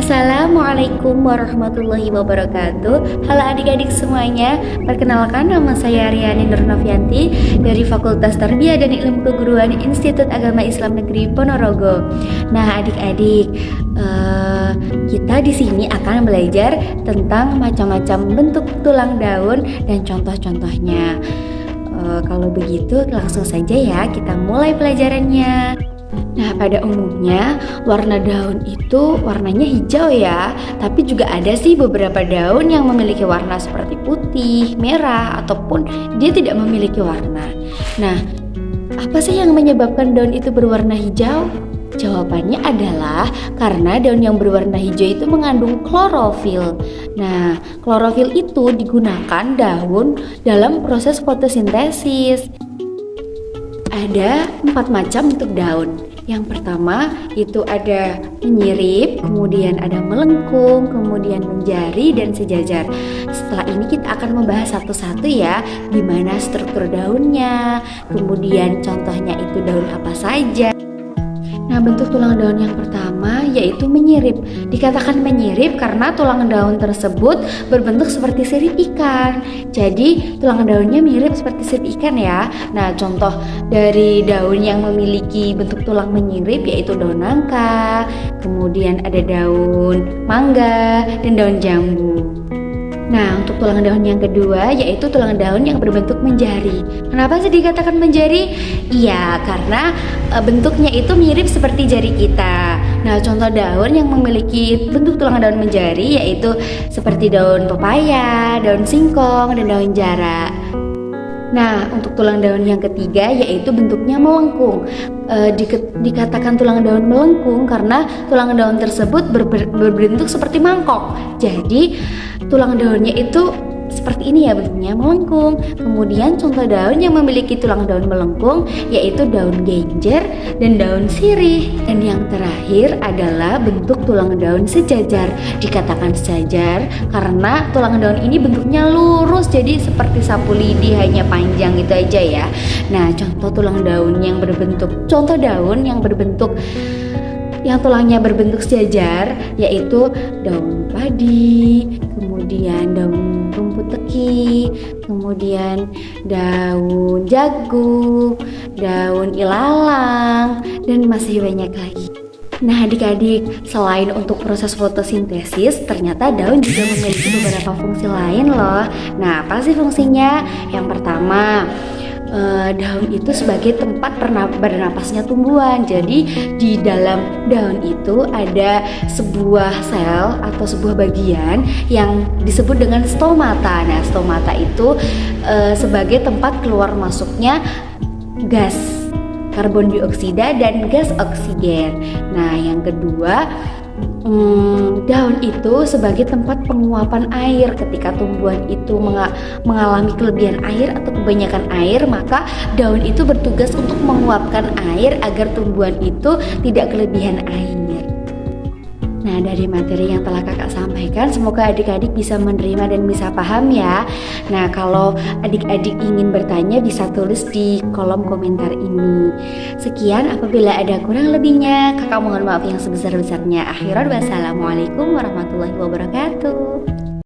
Assalamualaikum warahmatullahi wabarakatuh. Halo adik-adik semuanya. Perkenalkan, nama saya Riani Nurnovianti dari Fakultas Tarbiyah dan Ilmu Keguruan Institut Agama Islam Negeri Ponorogo. Nah, adik-adik, kita di sini akan belajar tentang macam-macam bentuk tulang daun dan contoh-contohnya. Kalau begitu, langsung saja ya kita mulai pelajarannya. Nah, pada umumnya warna daun itu warnanya hijau ya, tapi juga ada sih beberapa daun yang memiliki warna seperti putih, merah, ataupun dia tidak memiliki warna. Nah, apa sih yang menyebabkan daun itu berwarna hijau? Jawabannya adalah karena daun yang berwarna hijau itu mengandung klorofil. Nah, klorofil itu digunakan daun dalam proses fotosintesis. Ada 4 macam bentuk daun. Yang pertama itu ada menyirip, kemudian ada melengkung, kemudian menjari dan sejajar. Setelah ini kita akan membahas satu-satu ya, gimana struktur daunnya, kemudian contohnya itu daun apa saja. Nah, bentuk tulang daun yang pertama yaitu menyirip. Dikatakan menyirip karena tulang daun tersebut berbentuk seperti sirip ikan. Jadi tulang daunnya mirip seperti sirip ikan ya. Nah, contoh dari daun yang memiliki bentuk tulang menyirip yaitu daun nangka, kemudian ada daun mangga dan daun jambu. Nah, untuk tulang daun yang kedua yaitu tulang daun yang berbentuk menjari. Kenapa sih dikatakan menjari? Iya, karena bentuknya itu mirip seperti jari kita. Nah, contoh daun yang memiliki bentuk tulang daun menjari yaitu seperti daun pepaya, daun singkong, dan daun jara. Nah, untuk tulang daun yang ketiga yaitu bentuknya melengkung. Dikatakan tulang daun melengkung karena tulang daun tersebut berbentuk seperti mangkok. Jadi tulang daunnya itu seperti ini ya, bentuknya melengkung. Kemudian contoh daun yang memiliki tulang daun melengkung yaitu daun genjer dan daun sirih. Dan yang terakhir adalah bentuk tulang daun sejajar. Dikatakan sejajar karena tulang daun ini bentuknya lurus, jadi seperti sapu lidi, hanya panjang gitu aja ya. Nah, contoh daun yang tulangnya berbentuk sejajar yaitu daun padi, kemudian daun rumput teki, kemudian daun jagung, daun ilalang, dan masih banyak lagi. Nah, adik-adik, selain untuk proses fotosintesis, ternyata daun juga memiliki beberapa fungsi lain loh. Nah, apa sih fungsinya? Yang pertama, daun itu sebagai tempat bernapasnya tumbuhan. Jadi di dalam daun itu ada sebuah sel atau sebuah bagian yang disebut dengan stomata. Nah, stomata itu sebagai tempat keluar masuknya gas karbon dioksida dan gas oksigen. Nah, yang kedua, daun itu sebagai tempat penguapan air. Ketika tumbuhan itu mengalami kelebihan air atau kebanyakan air, maka daun itu bertugas untuk menguapkan air agar tumbuhan itu tidak kelebihan air. Nah, dari materi yang telah kakak sampaikan, semoga adik-adik bisa menerima dan bisa paham ya. Nah, kalau adik-adik ingin bertanya bisa tulis di kolom komentar ini. Sekian, apabila ada kurang lebihnya kakak mohon maaf yang sebesar-besarnya. Akhiran, wassalamualaikum warahmatullahi wabarakatuh.